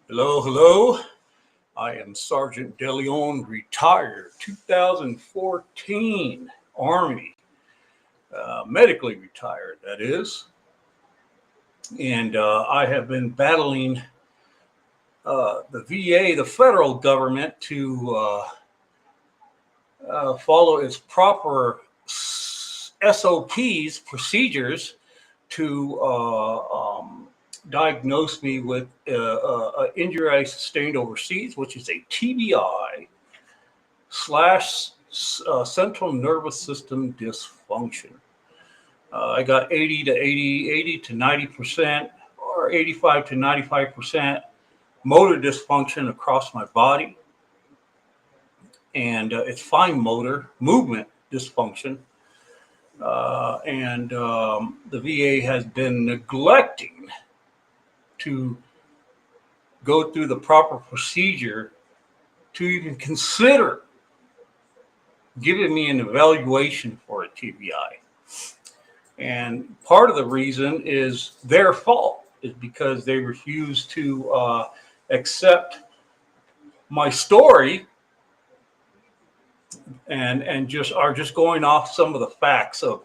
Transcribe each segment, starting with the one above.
Hello, hello. I am Sergeant DeLeon, retired 2014 Army, medically retired, that is. And I have been battling the VA, the federal government, to follow its proper SOPs, procedures to diagnose me with an injury I sustained overseas, which is a TBI slash central nervous system dysfunction. I got 80 to 90%, or 85 to 95% motor dysfunction across my body, and it's fine motor movement dysfunction. And the VA has been neglecting to go through the proper procedure to even consider giving me an evaluation for a TBI. And part of the reason is their fault, is because they refuse to accept my story and just are just going off some of the facts of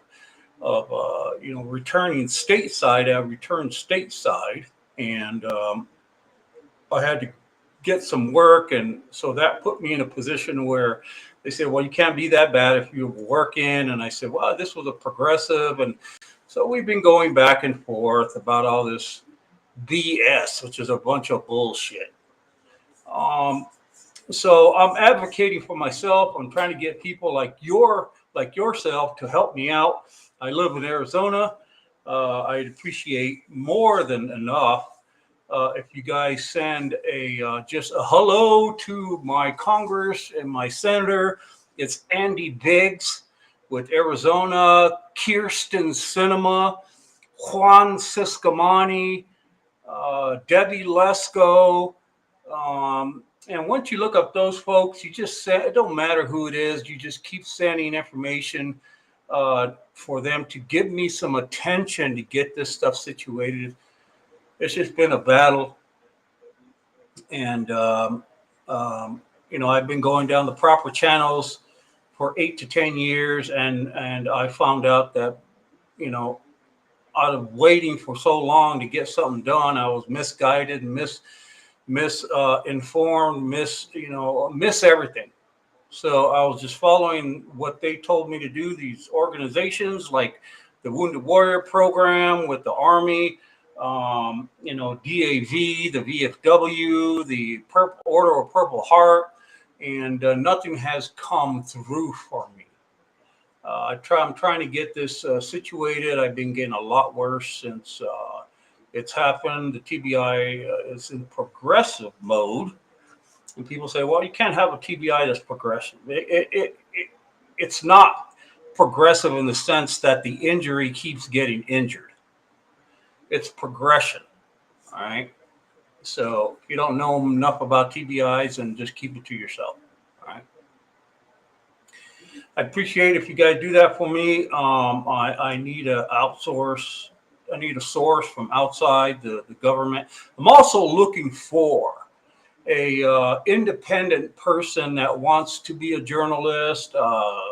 returning stateside. I returned stateside, and I had to get some work, and so that put me in a position where they said, well, you can't be that bad if you're working. And I said, well, this was a progressive. And so we've been going back and forth about all this BS, which is a bunch of bullshit. So I'm advocating for myself. I'm trying to get people like yourself to help me out. I live in Arizona. I'd appreciate more than enough if you guys send just a hello to my Congress and my senator. It's Andy Biggs with Arizona, Kirsten Sinema, Juan Ciscomani, Debbie Lesko. And once you look up those folks, you just say, it don't matter who it is, you just keep sending information for them to give me some attention to get this stuff situated. It's just been a battle. And, I've been going down the proper channels for 8 to 10 years. And I found out that, out of waiting for so long to get something done, I was misguided and misinformed, miss everything. So I was just following what they told me to do. These organizations like the Wounded Warrior Program with the Army, DAV, the VFW, the Order of Purple Heart, and nothing has come through for me. I'm trying to get this situated. I've been getting a lot worse since it's happened. The TBI is in progressive mode. And people say, well, you can't have a TBI that's progressive. It's not progressive in the sense that the injury keeps getting injured. It's progression. All right. So if you don't know enough about TBIs, then just keep it to yourself. All right. I appreciate if you guys do that for me. I need to outsource. I need a source from outside the government. I'm also looking for a independent person that wants to be a journalist,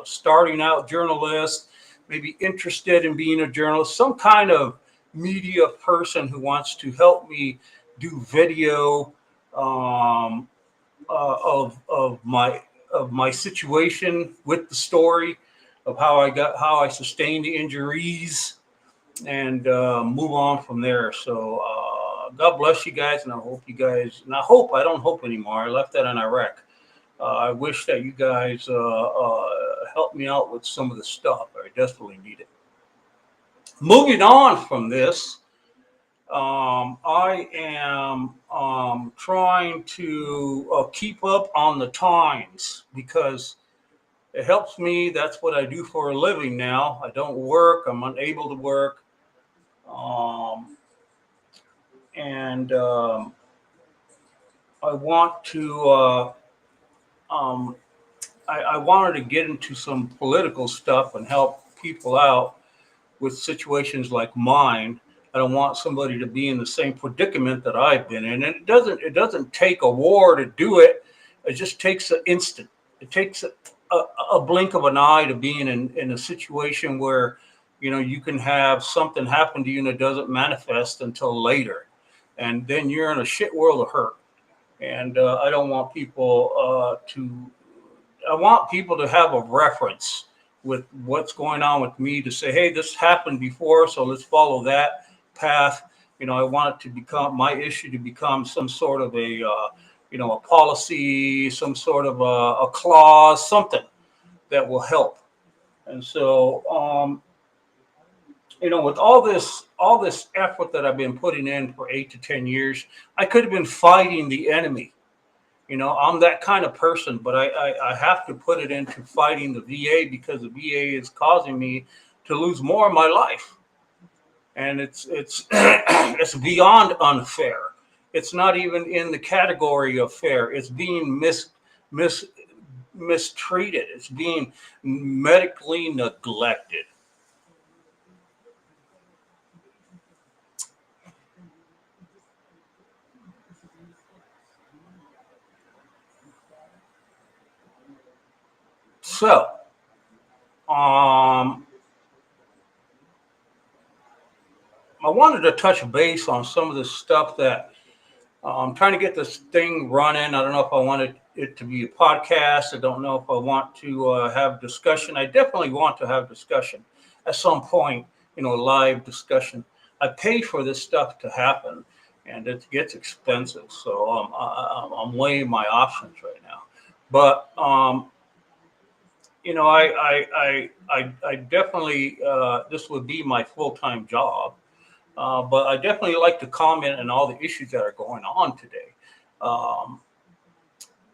starting out journalist, maybe interested in being a journalist, some kind of media person who wants to help me do video of my situation with the story of how I sustained the injuries, and move on from there. So God bless you guys, and I hope you guys, and I don't hope anymore. I left that in Iraq. I wish that you guys help me out with some of the stuff. I desperately need it. Moving on from this, I am trying to keep up on the times because it helps me. That's what I do for a living now. I don't work. I'm unable to work. And I want to, I wanted to get into some political stuff and help people out with situations like mine. I don't want somebody to be in the same predicament that I've been in. And it doesn't take a war to do it. It just takes an instant. It takes a blink of an eye to be in a situation where, you can have something happen to you and it doesn't manifest until later. And then you're in a shit world of hurt. And I don't want people I want people to have a reference with what's going on with me to say, hey, this happened before, so let's follow that path. I want it to become my issue to become some sort of a policy, some sort of a clause, something that will help. And so, with all this effort that I've been putting in for 8 to 10 years, I could have been fighting the enemy. I'm that kind of person, but I have to put it into fighting the VA because the VA is causing me to lose more of my life. And it's it's beyond unfair. It's not even in the category of fair. It's being mis mistreated. It's being medically neglected. So, um, I wanted to touch base on some of the stuff that I'm trying to get this thing running. I don't know if I wanted it to be a podcast. I don't know if I want to have discussion. I definitely want to have discussion at some point, live discussion. I pay for this stuff to happen, and it gets expensive. So I'm weighing my options right now. But I definitely this would be my full time job. But I definitely like to comment on all the issues that are going on today. Um,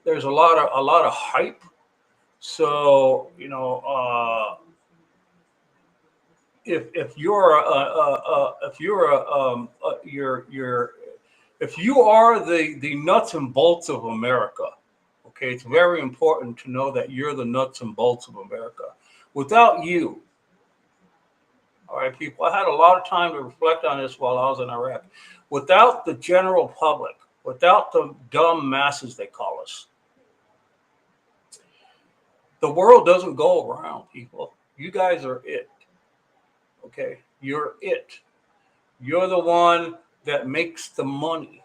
there's a lot of hype. So if you're if you're you're if you are the nuts and bolts of America, okay, it's very important to know that you're the nuts and bolts of America. Without you, all right, people, I had a lot of time to reflect on this while I was in Iraq. Without the general public, without the dumb masses they call us, the world doesn't go around, people. You guys are it. Okay. You're it. You're the one that makes the money.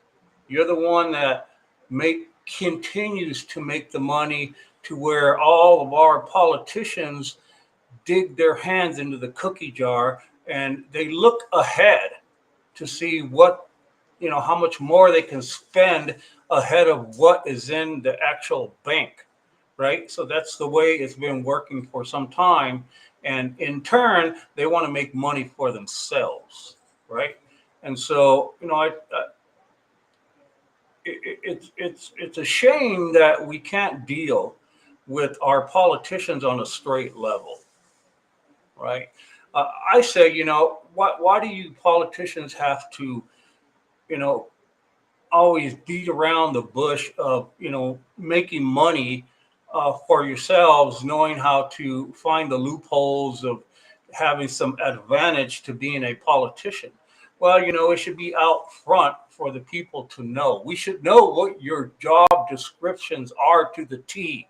You're the one that make continues to make the money to where all of our politicians dig their hands into the cookie jar and they look ahead to see what how much more they can spend ahead of what is in the actual bank, right? So that's the way it's been working for some time, and in turn they want to make money for themselves, right? And so it's a shame that we can't deal with our politicians on a straight level, right? I say, why do you politicians have to, you know, always beat around the bush of making money for yourselves, knowing how to find the loopholes of having some advantage to being a politician? Well, it should be out front for the people to know. We should know what your job descriptions are to the T.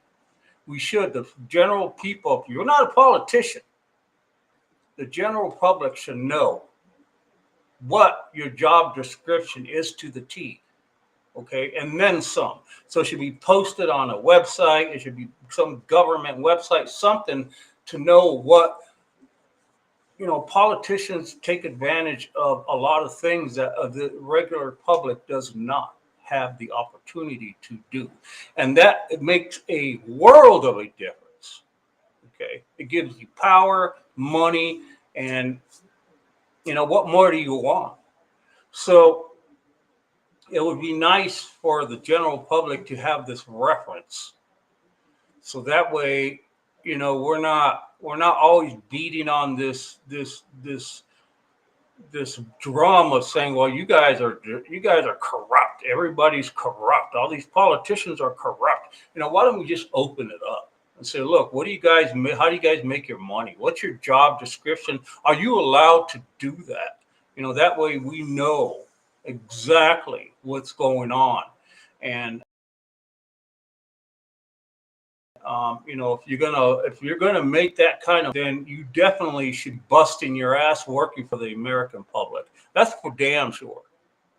We should. The general people, if you're not a politician, the general public should know what your job description is to the T. Okay, and then some. So it should be posted on a website. It should be some government website, something to know what politicians take advantage of a lot of things that the regular public does not have the opportunity to do, and that it makes a world of a difference. Okay, it gives you power, money, and what more do you want? So it would be nice for the general public to have this reference, so that way we're not always beating on this drum of saying, well, you guys are corrupt, everybody's corrupt, all these politicians are corrupt. Why don't we just open it up and say, look, how do you guys make your money? What's your job description? Are you allowed to do that? That way we know exactly what's going on. And if you're gonna make that kind of, then you definitely should bust in your ass working for the American public. That's for damn sure,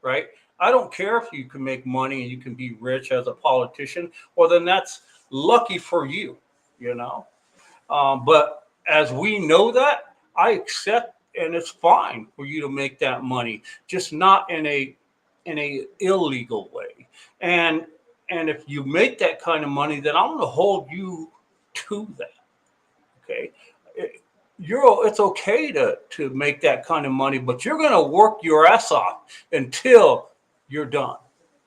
right? I don't care if you can make money and you can be rich as a politician. Well, then that's lucky for you, you know. But as we know that, I accept, and it's fine for you to make that money, just not in a illegal way. And and if you make that kind of money, then I'm going to hold you to that. Okay, it's okay to make that kind of money, but you're going to work your ass off until you're done,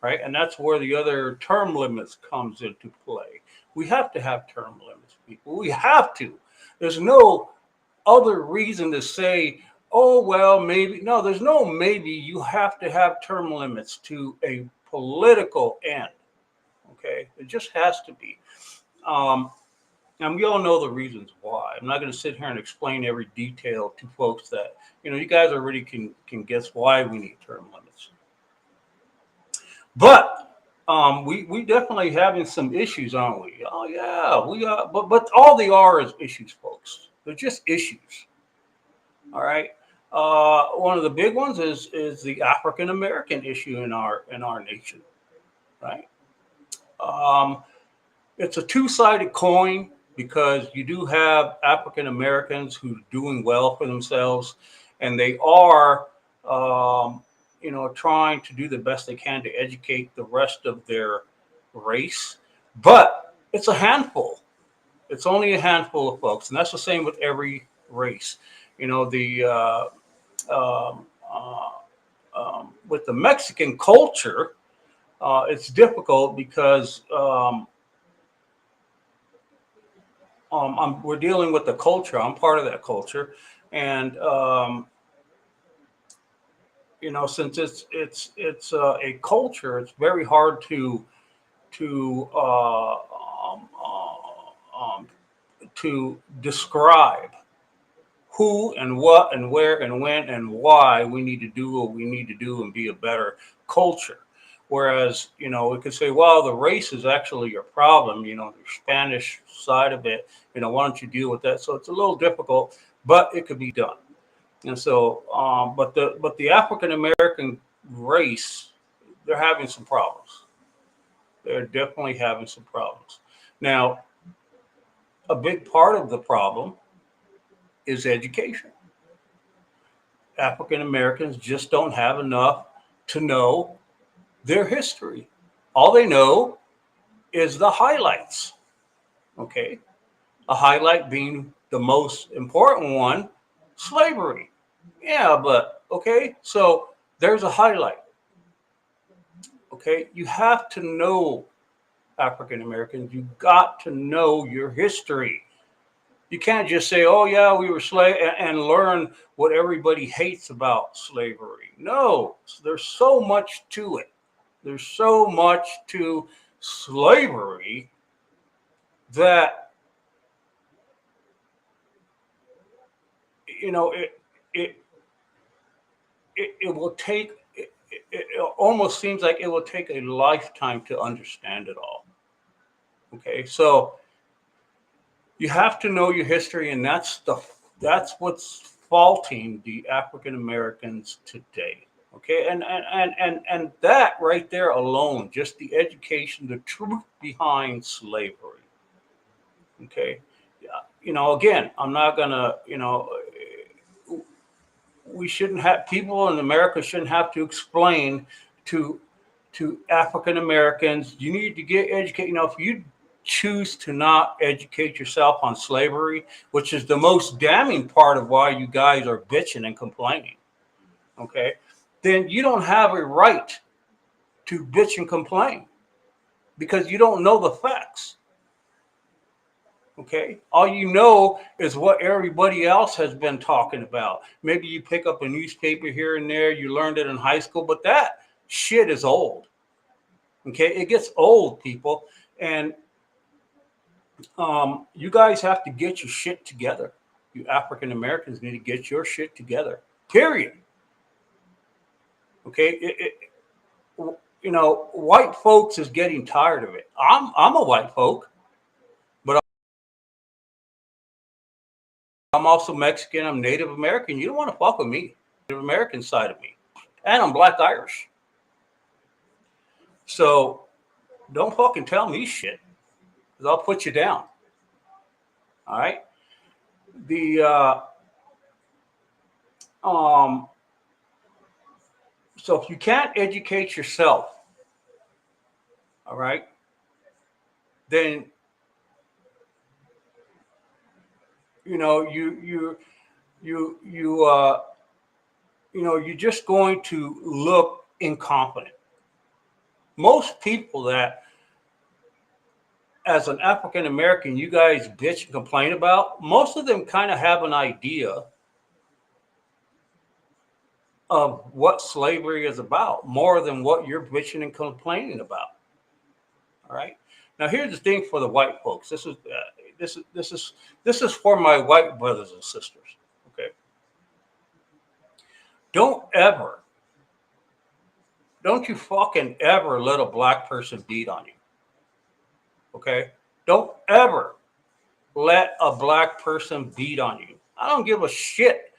right? And that's where the other term limits comes into play. We have to have term limits, people. We have to. There's no other reason to say, oh, well, maybe. No, there's no maybe. You have to have term limits to a political end. Okay, it just has to be. Um, and we all know the reasons why. I'm not going to sit here and explain every detail to folks that, you guys already can guess why we need term limits. But we definitely having some issues, aren't we? Oh yeah, we are. But all they are is issues, folks. They're just issues. All right. One of the big ones is the African American issue in our nation, right? Um, it's a two-sided coin because you do have African Americans who are doing well for themselves, and they are, trying to do the best they can to educate the rest of their race. But it's a handful. It's only a handful of folks, and that's the same with every race. The with the Mexican culture, it's difficult because we're dealing with the culture. I'm part of that culture, and since it's a culture, it's very hard to um, to describe who and what and where and when and why we need to do what we need to do and be a better culture. Whereas, we could say, well, the race is actually your problem, the Spanish side of it, why don't you deal with that? So it's a little difficult, but it could be done. And so, but the African American race, they're having some problems. They're definitely having some problems. Now, a big part of the problem is education. African Americans just don't have enough to know their history. All they know is the highlights. Okay. A highlight being the most important one, slavery. Yeah, but okay. So there's a highlight. Okay. You have to know African Americans. You got to know your history. You can't just say, "Oh yeah, we were slave," and learn what everybody hates about slavery. No, there's so much to it. There's so much to slavery that it it will take. It almost seems like it will take a lifetime to understand it all. Okay, so you have to know your history, and that's what's faulting the African Americans today. Okay, and that right there alone, just the education, the truth behind slavery. Okay, yeah, again, I'm not gonna, we shouldn't have, people in America shouldn't have to explain to African Americans, you need to get educated. If you choose to not educate yourself on slavery, which is the most damning part of why you guys are bitching and complaining, okay, then you don't have a right to bitch and complain because you don't know the facts. Okay. All you know is what everybody else has been talking about. Maybe you pick up a newspaper here and there, you learned it in high school, but that shit is old. Okay. It gets old, people. And you guys have to get your shit together. You African Americans need to get your shit together. Period. Okay, white folks is getting tired of it. I'm a white folk, but I'm also Mexican. I'm Native American. You don't want to fuck with me, Native American side of me, and I'm Black Irish. So don't fucking tell me shit, because I'll put you down. All right. The so if you can't educate yourself, all right, then you you're just going to look incompetent. Most people that, as an African American, you guys bitch and complain about, most of them kind of have an idea of what slavery is about more than what you're bitching and complaining about. All right. Now, here's the thing for the white folks. This is for my white brothers and sisters. Okay. Don't you fucking ever let a black person beat on you. Okay. Don't ever let a black person beat on you. I don't give a shit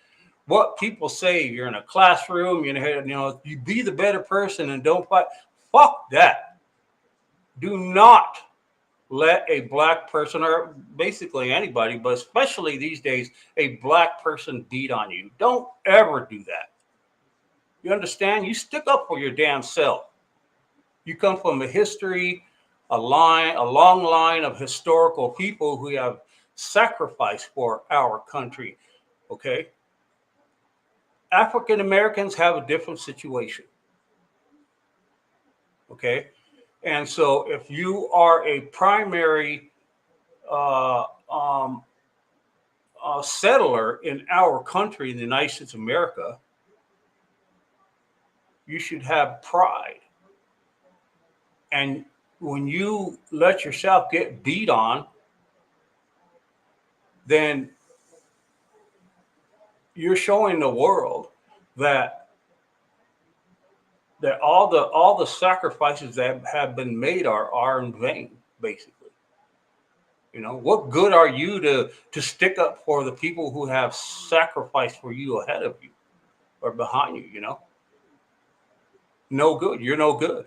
what people say. You're in a classroom, you be the better person and don't fight. Fuck that. Do not let a black person, or basically anybody, but especially these days, a black person beat on you. Don't ever do that. You understand? You stick up for your damn self. You come from a history, a long line of historical people who have sacrificed for our country. Okay. African Americans have a different situation. Okay. And so if you are a primary uh, um, settler in our country, in the United States of America, you should have pride. And when you let yourself get beat on, then you're showing the world that all the sacrifices that have been made are in vain, basically. What good are you to stick up for the people who have sacrificed for you ahead of you or behind you? No good. You're no good.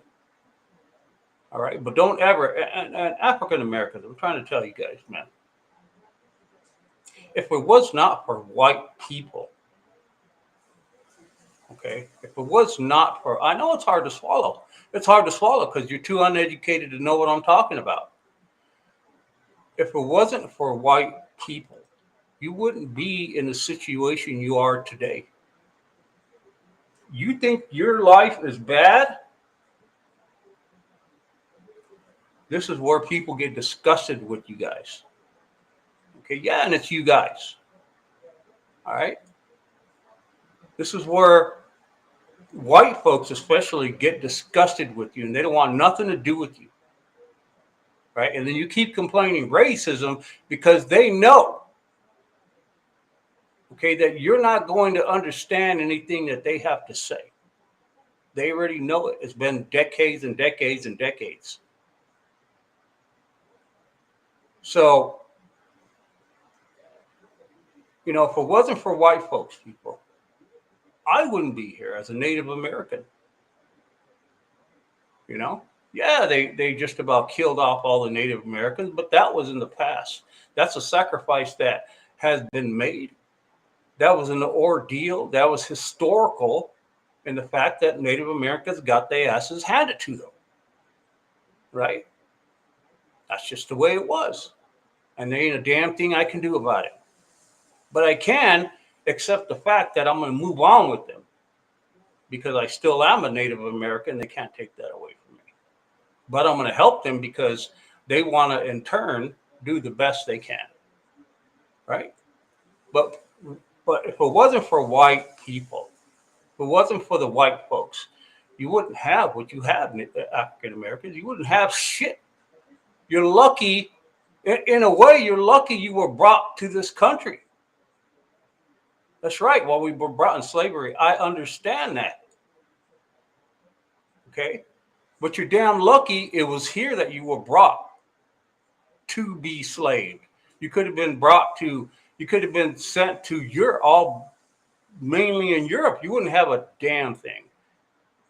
All right. But don't ever, and African Americans, I'm trying to tell you guys, man, if it was not for white people, okay, if it was not for, I know it's hard to swallow. It's hard to swallow because you're too uneducated to know what I'm talking about. If it wasn't for white people, you wouldn't be in the situation you are today. You think your life is bad? This is where people get disgusted with you guys. Okay, yeah, and it's you guys. All right. This is where white folks especially get disgusted with you and they don't want nothing to do with you. Right. And then you keep complaining racism because they know, okay, that you're not going to understand anything that they have to say. They already know it. It's been decades and decades and decades. So, if it wasn't for white folks, people, I wouldn't be here as a Native American. Yeah, they just about killed off all the Native Americans, but that was in the past. That's a sacrifice that has been made. That was an ordeal. That was historical in the fact that Native Americans got their asses handed to them. Right? That's just the way it was. And there ain't a damn thing I can do about it. But I can accept the fact that I'm going to move on with them because I still am a Native American. They can't take that away from me. But I'm going to help them because they want to, in turn, do the best they can. Right? But if it wasn't for white people, if it wasn't for the white folks, you wouldn't have what you have, African Americans. You wouldn't have shit. You're lucky. In a way, you're lucky you were brought to this country. That's right. While we were brought in slavery, I understand that. Okay. But you're damn lucky it was here that you were brought to be slaved. You could have been brought to, you could have been sent to Europe, all mainly in Europe. You wouldn't have a damn thing.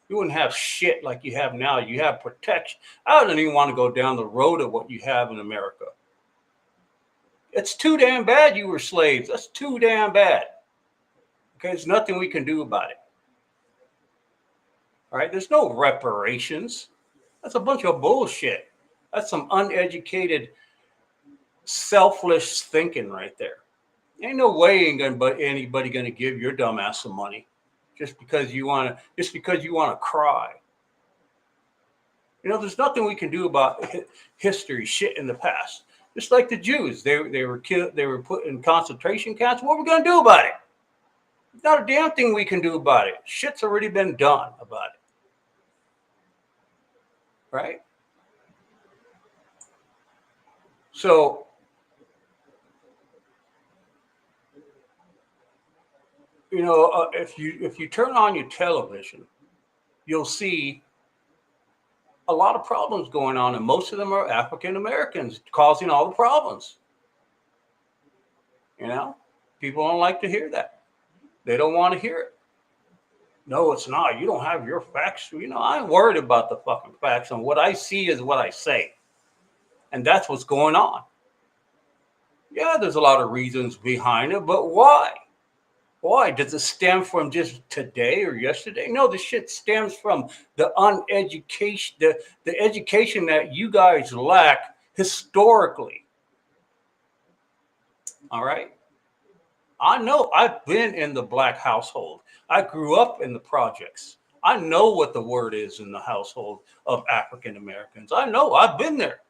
You wouldn't have shit like you have now. You have protection. I don't even want to go down the road of what you have in America. It's too damn bad you were slaves. That's too damn bad. Okay, there's nothing we can do about it. All right, there's no reparations. That's a bunch of bullshit. That's some uneducated, selfless thinking right there. Ain't no way anybody gonna give your dumb ass some money just because you wanna cry. There's nothing we can do about history, shit in the past. Just like the Jews, they were killed, they were put in concentration camps. What are we gonna do about it? Not a damn thing we can do about it. Shit's already been done about it, right? So, if you turn on your television, you'll see a lot of problems going on, and most of them are African Americans causing all the problems. People don't like to hear that. They don't want to hear it. No, it's not. You don't have your facts. I ain't worried about the fucking facts, and what I see is what I say, and that's what's going on. Yeah, there's a lot of reasons behind it, but why? Why? Does it stem from just today or yesterday? No, this shit stems from the uneducation, the education that you guys lack historically. All right. I know I've been in the black household. I grew up in the projects. I know what the word is in the household of African Americans. I know I've been there.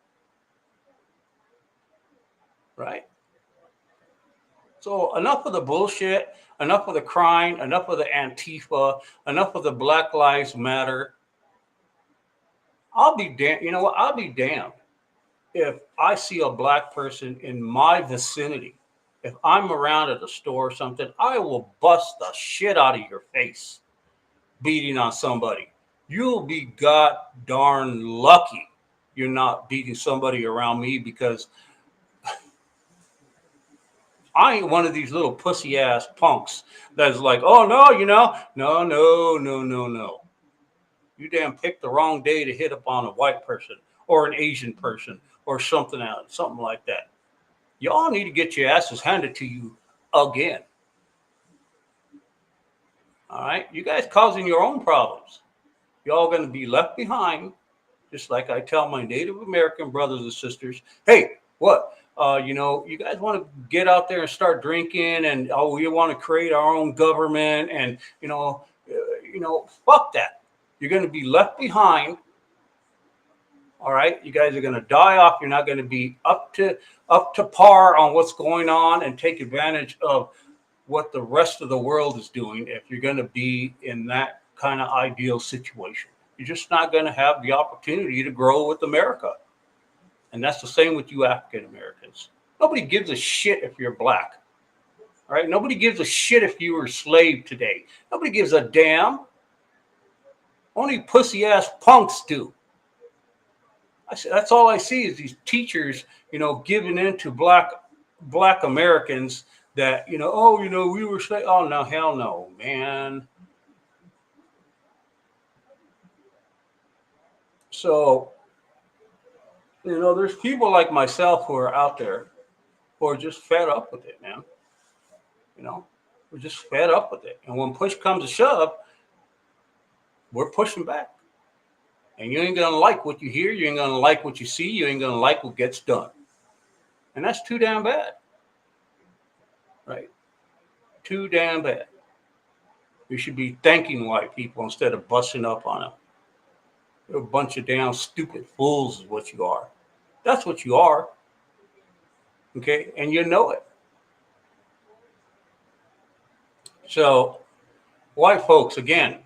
Right. So enough of the bullshit, enough of the crying, enough of the Antifa, enough of the Black Lives Matter. I'll be damned. You know what? I'll be damned if I see a black person in my vicinity. If I'm around at a store or something, I will bust the shit out of your face beating on somebody. You'll be god darn lucky you're not beating somebody around me, because I ain't one of these little pussy ass punks that's like, oh no, no. You damn picked the wrong day to hit upon a white person or an Asian person or something else, something like that. Y'all need to get your asses handed to you again. All right, you guys causing your own problems. Y'all going to be left behind, just like I tell my Native American brothers and sisters. Hey, what? You guys want to get out there and start drinking, and we want to create our own government, and fuck that. You're going to be left behind. All right, you guys are going to die off. You're not going to be up to par on what's going on and take advantage of what the rest of the world is doing. If you're going to be in that kind of ideal situation, you're just not going to have the opportunity to grow with America. And that's the same with you African Americans. Nobody gives a shit if you're black. All right, nobody gives a shit if you were a slave today. Nobody gives a damn. Only pussy ass punks do. That's all I see is these teachers, giving in to black Americans that, we were slave. Oh, no, hell no, man. So, there's people like myself who are out there who are just fed up with it, man. We're just fed up with it. And when push comes to shove, we're pushing back. And you ain't going to like what you hear. You ain't going to like what you see. You ain't going to like what gets done. And that's too damn bad. Right? Too damn bad. We should be thanking white people instead of busting up on them. You're a bunch of damn stupid fools is what you are. That's what you are. Okay? And you know it. So, white folks, again,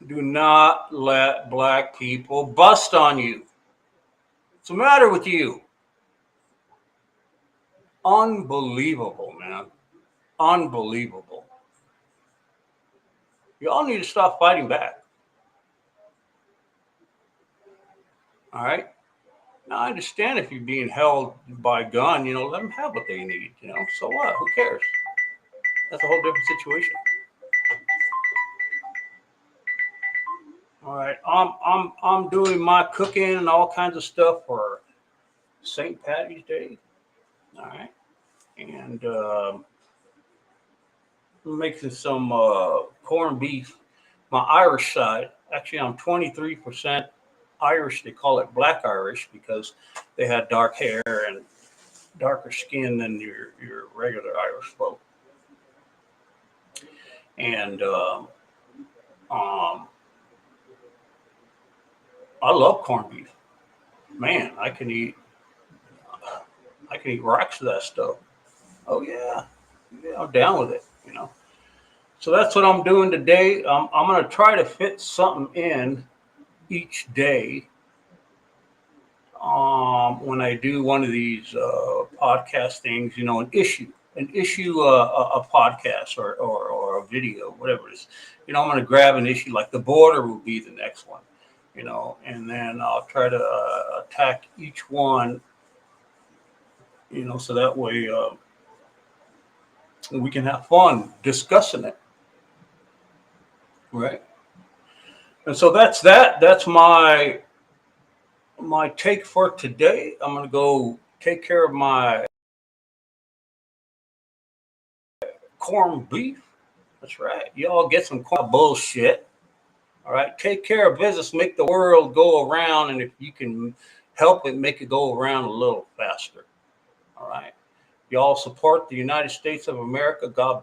do not let black people bust on you. What's the matter with you? Unbelievable, man. Unbelievable. You all need to stop fighting back. All right. Now I understand if you're being held by a gun, let them have what they need. So what? Who cares? That's a whole different situation. All right. I'm doing my cooking and all kinds of stuff for St. Patty's Day. All right. And I'm making some corned beef. My Irish side. Actually, I'm 23% Irish. They call it Black Irish because they had dark hair and darker skin than your regular Irish folk. And um, I love corned beef. Man, I can eat racks of that stuff. Oh yeah, I'm down with it. So that's what I'm doing today. I'm gonna try to fit something in each day when I do one of these podcast things, an issue, a podcast or a video, whatever it is. I'm going to grab an issue like the border will be the next one, and then I'll try to attack each one, so that way we can have fun discussing it, right? And so that's that. That's my take for today. I'm going to go take care of my corned beef. That's right. Y'all get some corn bullshit. All right. Take care of business. Make the world go around. And if you can help it, make it go around a little faster. All right. Y'all support the United States of America. God